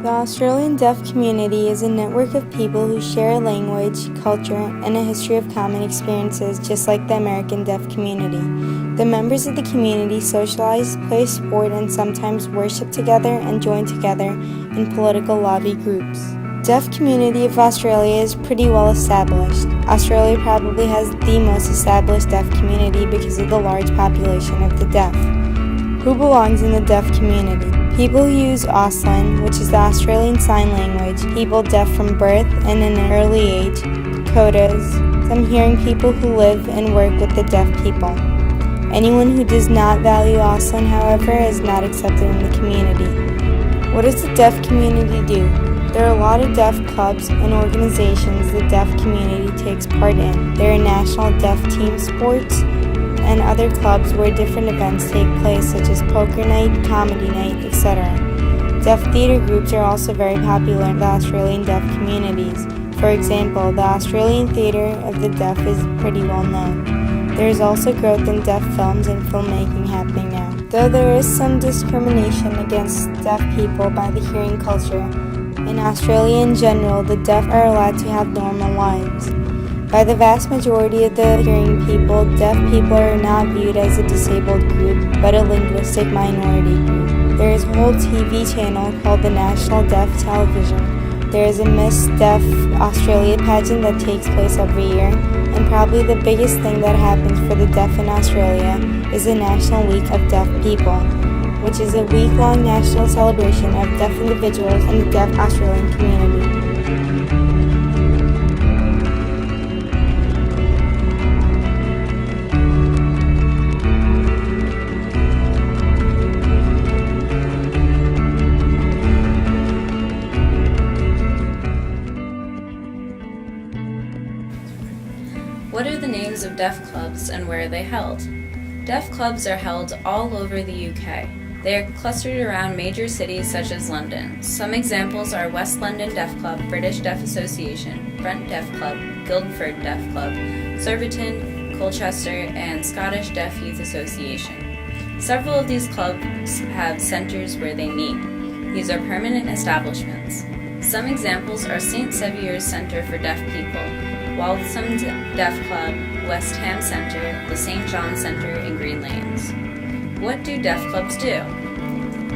The Australian deaf community is a network of people who share a language, culture, and a history of common experiences just like the American deaf community. The members of the community socialize, play sport, and sometimes worship together and join together in political lobby groups. Deaf community of Australia is pretty well established. Australia probably has the most established deaf community because of the large population of the deaf. Who belongs in the deaf community? People who use Auslan, which is the Australian Sign Language, people deaf from birth and in an early age, CODAs, some hearing people who live and work with the deaf people. Anyone who does not value Auslan, however, is not accepted in the community. What does the deaf community do? There are a lot of deaf clubs and organizations the deaf community takes part in. There are national deaf team sports and other clubs where different events take place such as poker night, comedy night, etc. Deaf theater groups are also very popular in the Australian deaf communities. For example, the Australian Theatre of the Deaf is pretty well known. There is also growth in deaf films and filmmaking happening now. Though there is some discrimination against deaf people by the hearing culture, in Australia in general, the deaf are allowed to have normal lives. By the vast majority of the hearing people, deaf people are not viewed as a disabled group, but a linguistic minority group. There is a whole TV channel called the National Deaf Television. There is a Miss Deaf Australia pageant that takes place every year, and probably the biggest thing that happens for the deaf in Australia is the National Week of Deaf People, which is a week-long national celebration of deaf individuals in the deaf Australian community. What are the names of deaf clubs and where are they held? Deaf clubs are held all over the UK. They are clustered around major cities such as London. Some examples are West London Deaf Club, British Deaf Association, Brent Deaf Club, Guildford Deaf Club, Surbiton, Colchester, and Scottish Deaf Youth Association. Several of these clubs have centres where they meet. These are permanent establishments. Some examples are St. Saviour's Centre for Deaf People, Waltham Deaf Club, West Ham Centre, the St. John Centre, and Green Lanes. What do deaf clubs do?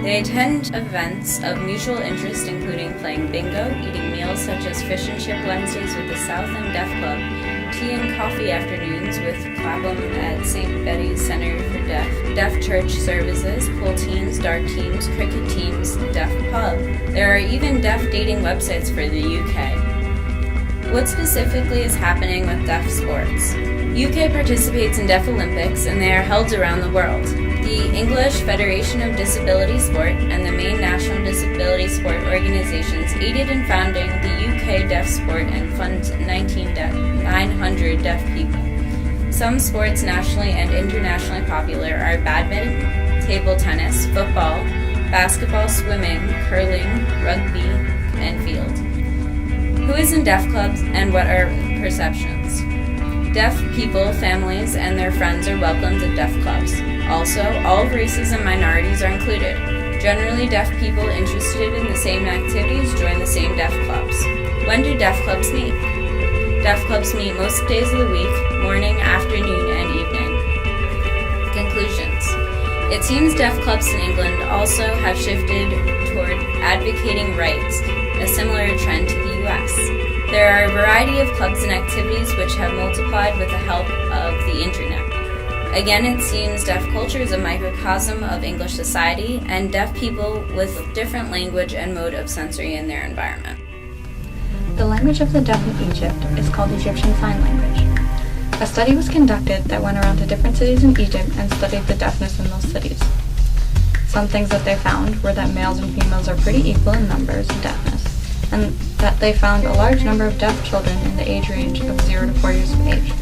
They attend events of mutual interest including playing bingo, eating meals such as fish and chip Wednesdays with the South End Deaf Club, tea and coffee afternoons with Clapham at St. Betty's Centre for Deaf, deaf church services, pool teams, dart teams, cricket teams, deaf pub. There are even deaf dating websites for the UK. What specifically is happening with deaf sports? UK participates in Deaf Olympics and they are held around the world. The English Federation of Disability Sport and the main national disability sport organizations aided in founding the UK Deaf Sport and fund 900 deaf people. Some sports nationally and internationally popular are badminton, table tennis, football, basketball, swimming, curling, rugby, and field. Who is in deaf clubs and what are perceptions? Deaf people, families, and their friends are welcomed at deaf clubs. Also, all races and minorities are included. Generally, deaf people interested in the same activities join the same deaf clubs. When do deaf clubs meet? Deaf clubs meet most days of the week, morning, afternoon, and evening. Conclusions. It seems deaf clubs in England also have shifted toward advocating rights, a similar trend to the US. There are a variety of clubs and activities which have multiplied with the help of the internet. Again, it seems deaf culture is a microcosm of English society and deaf people with different language and mode of sensory in their environment. The language of the deaf in Egypt is called Egyptian Sign Language. A study was conducted that went around to different cities in Egypt and studied the deafness in those cities. Some things that they found were that males and females are pretty equal in numbers of deafness, and that they found a large number of deaf children in the age range of 0 to 4 years of age.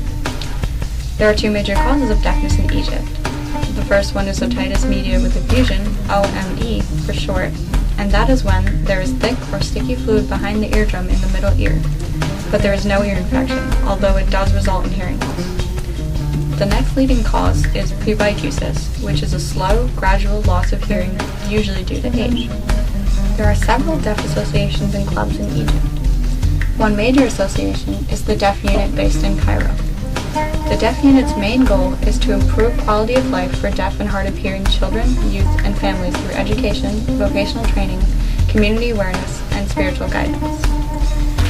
There are two major causes of deafness in Egypt. The first one is otitis media with effusion, OME for short, and that is when there is thick or sticky fluid behind the eardrum in the middle ear, but there is no ear infection, although it does result in hearing loss. The next leading cause is presbycusis, which is a slow, gradual loss of hearing, usually due to age. There are several deaf associations and clubs in Egypt. One major association is the Deaf Unit based in Cairo. The Deaf Unit's main goal is to improve quality of life for deaf and hard of hearing children, youth, and families through education, vocational training, community awareness, and spiritual guidance.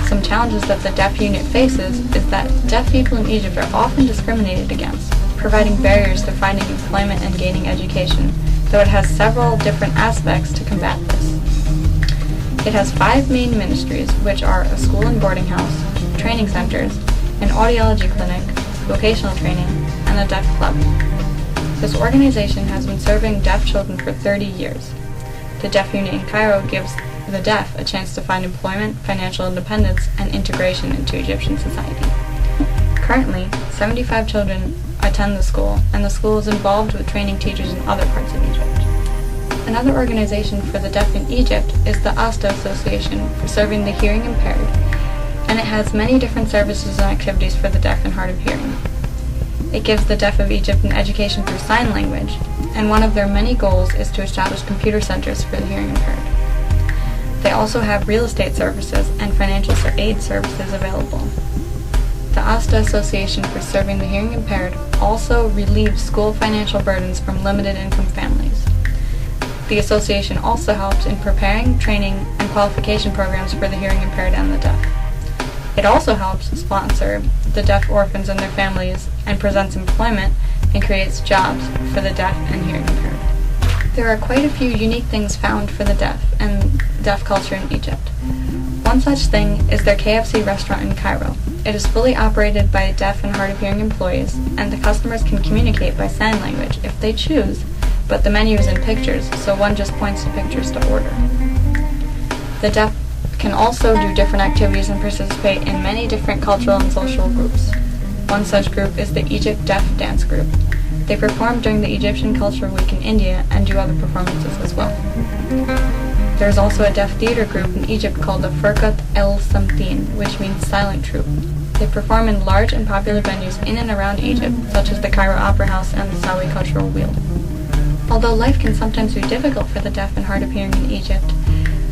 Some challenges that the Deaf Unit faces is that deaf people in Egypt are often discriminated against, providing barriers to finding employment and gaining education, though it has several different aspects to combat this. It has 5 main ministries, which are a school and boarding house, training centers, an audiology clinic, vocational training, and a deaf club. This organization has been serving deaf children for 30 years. The Deaf Unit in Cairo gives the deaf a chance to find employment, financial independence, and integration into Egyptian society. Currently, 75 children attend the school, and the school is involved with training teachers in other parts of Egypt. Another organization for the deaf in Egypt is the ASTA Association for serving the hearing impaired, and it has many different services and activities for the deaf and hard of hearing. It gives the deaf of Egypt an education through sign language, and one of their many goals is to establish computer centers for the hearing impaired. They also have real estate services and financial aid services available. The ASTA Association for Serving the Hearing Impaired also relieves school financial burdens from limited income families. The association also helps in preparing, training, and qualification programs for the hearing impaired and the deaf. It also helps sponsor the deaf orphans and their families and presents employment and creates jobs for the deaf and hearing impaired. There are quite a few unique things found for the deaf and deaf culture in Egypt. One such thing is their KFC restaurant in Cairo. It is fully operated by deaf and hard of hearing employees, and the customers can communicate by sign language if they choose, but the menu is in pictures, so one just points to pictures to order. The deaf can also do different activities and participate in many different cultural and social groups. One such group is the Egypt Deaf Dance Group. They perform during the Egyptian Culture Week in India and do other performances as well. There is also a deaf theater group in Egypt called the Furqat El Samtin, which means silent troupe. They perform in large and popular venues in and around Egypt, such as the Cairo Opera House and the Sawi Cultural Wheel. Although life can sometimes be difficult for the deaf and hard of hearing in Egypt,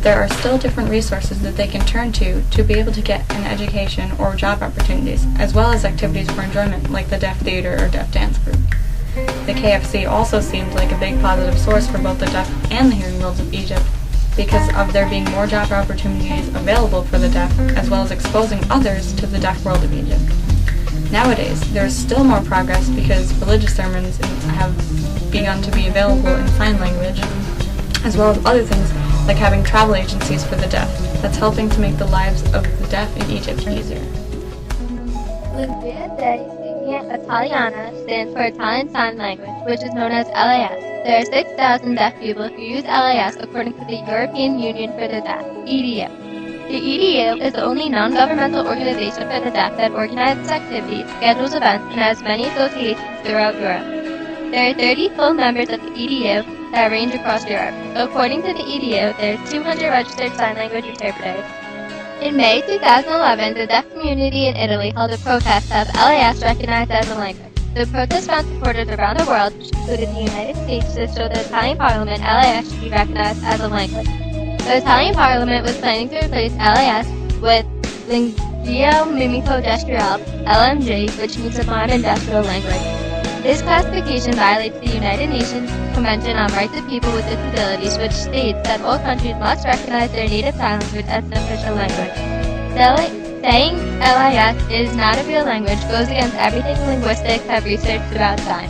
there are still different resources that they can turn to be able to get an education or job opportunities, as well as activities for enjoyment like the deaf theater or deaf dance group. The KFC also seemed like a big positive source for both the deaf and the hearing worlds of Egypt because of there being more job opportunities available for the deaf, as well as exposing others to the deaf world of Egypt. Nowadays, there is still more progress because religious sermons have begun to be available in sign language, as well as other things like having travel agencies for the deaf that's helping to make the lives of the deaf in Egypt easier. Lingua dei Segni Italiana stands for Italian Sign Language, which is known as LAS. There are 6,000 deaf people who use LAS according to the European Union for the Deaf, EDU. The EDU is the only non-governmental organization for the deaf that organizes activities, schedules events, and has many associations throughout Europe. There are 30 full members of the EDU that range across Europe. According to the EDU, there are 200 registered sign language interpreters. In May 2011, the deaf community in Italy held a protest to have LAS recognized as a language. The protest found supporters around the world, which included the United States, to show the Italian Parliament LAS should be recognized as a language. The Italian Parliament was planning to replace LAS with Lingua Mimico-Gestuale, LMG, which means a Modern Industrial Language. This classification violates the United Nations Convention on Rights of People with Disabilities, which states that all countries must recognize their native sign language as an official language. Saying LIS is not a real language goes against everything linguistics have researched about time.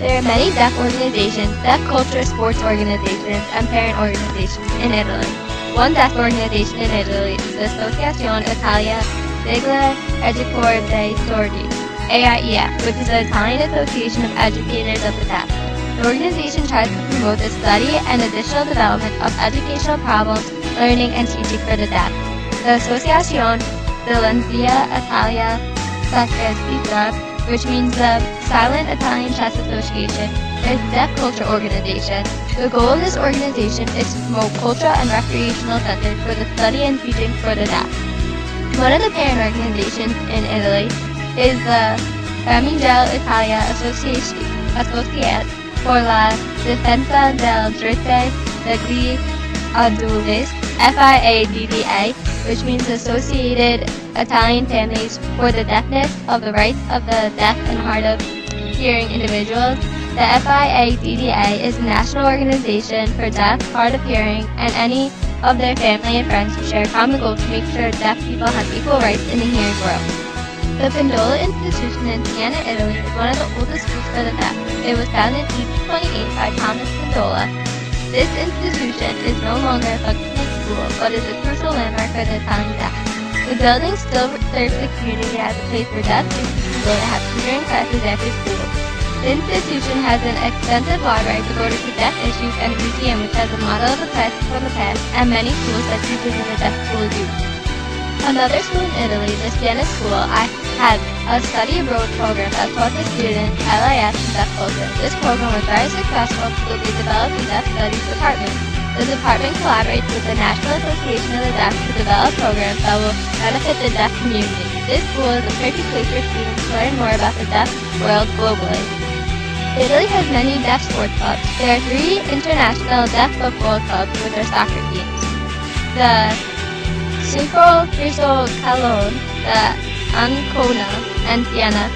There are many deaf organizations, deaf culture sports organizations, and parent organizations in Italy. One deaf organization in Italy is the Associazione Italia degli Educatori dei Sordi, AIEF, which is the Italian Association of Educators of the Deaf. The organization tries to promote the study and additional development of educational problems, learning, and teaching for the deaf. The Associazione della Lingua Italia Sacrestita, which means the Silent Italian Chess Association, is a deaf culture organization. The goal of this organization is to promote cultural and recreational centers for the study and teaching for the deaf. One of the parent organizations in Italy is the Famiglia Italia Associate for la Difesa del Diritto degli Fiaddes, FIADDA, which means Associated Italian Families for the Deafness of the Rights of the Deaf and Hard of Hearing Individuals. The FIADDA is a national organization for deaf, hard of hearing, and any of their family and friends who share a common goal to make sure deaf people have equal rights in the hearing world. The Pendola Institution in Siena, Italy is one of the oldest schools for the deaf. It was founded in 1828 by Thomas Pendola. This institution is no longer a functioning school, but is a crucial landmark for the Italian deaf. The building still serves the community as a place where deaf students can go to have tutoring classes after school. The institution has an extensive library devoted to deaf issues and a museum which has a model of the classics from the past and many tools that teachers in the deaf school use. Another school in Italy, the Siena School, had a study abroad program that taught the students LIS and deaf culture. This program was very successful, so they developed the Deaf Studies Department. The department collaborates with the National Association of the Deaf to develop programs that will benefit the deaf community. This school is a perfect place for students to learn more about the deaf world globally. Italy has many deaf sports clubs. There are 3 international deaf football clubs with their soccer teams. The Circolo Cristo Calone, the Ancona, and Siena.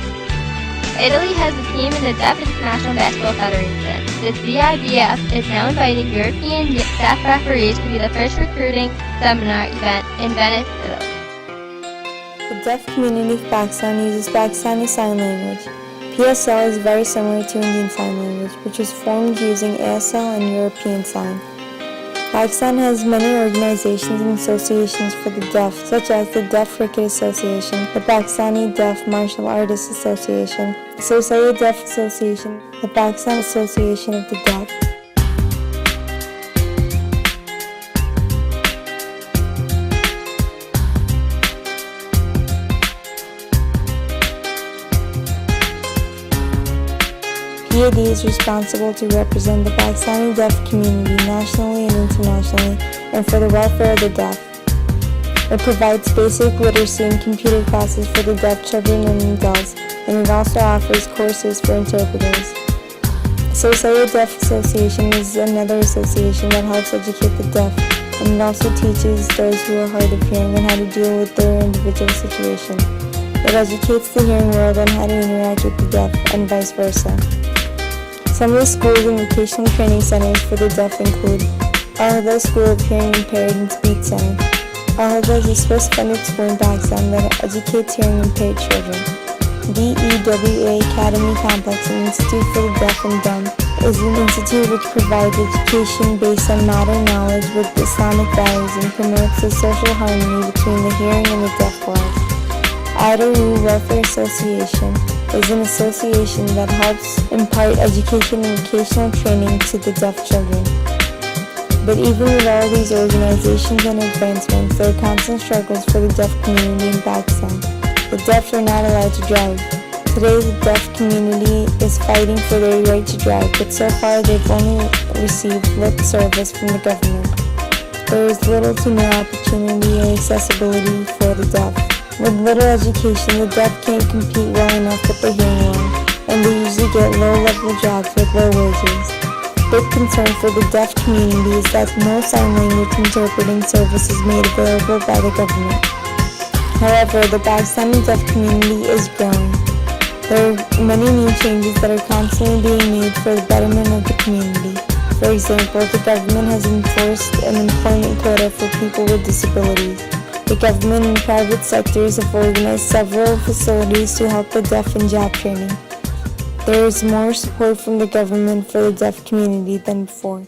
Italy has a team in the Deaf International Basketball Federation. The DIBF is now inviting European deaf referees to be the first recruiting seminar event in Venice, Italy. The deaf community of Pakistan uses Pakistani Sign Language. PSL is very similar to Indian Sign Language, which was formed using ASL and European Sign. Pakistan has many organizations and associations for the deaf, such as the Deaf Cricket Association, the Pakistani Deaf Martial Artists Association, the Society Deaf Association, the Pakistan Association of the Deaf. PAD is responsible to represent the Pakistani deaf community nationally and internationally and for the welfare of the deaf. It provides basic literacy and computer classes for the deaf children and adults, and it also offers courses for interpreters. The Society Deaf Association is another association that helps educate the deaf, and it also teaches those who are hard of hearing on how to deal with their individual situation. It educates the hearing world on how to interact with the deaf, and vice versa. Some of the schools and vocational training centers for the deaf include Al-Huda School of Hearing Impaired and Speech Center. Al-Huda is a Swiss-funded school in Pakistan that educates hearing impaired children. DEWA Academy Complex, an institute for the deaf and dumb, is an institute which provides education based on modern knowledge with Islamic values and promotes the social harmony between the hearing and the deaf world. Idaru Welfare Association is an association that helps impart education and vocational training to the deaf children. But even with all these organizations and advancements, there are constant struggles for the deaf community in Pakistan. The deaf are not allowed to drive. Today, the deaf community is fighting for their right to drive, but so far they've only received lip service from the government. There is little to no opportunity and accessibility for the deaf. With little education, the deaf can't compete well enough with the hearing world, and they usually get low-level jobs with low wages. Big concern for the deaf community is that no sign language interpreting service is made available by the government. However, the Pakistani deaf community is growing. There are many new changes that are constantly being made for the betterment of the community. For example, the government has enforced an employment quota for people with disabilities. The government and private sectors have organized several facilities to help the deaf in job training. There is more support from the government for the deaf community than before.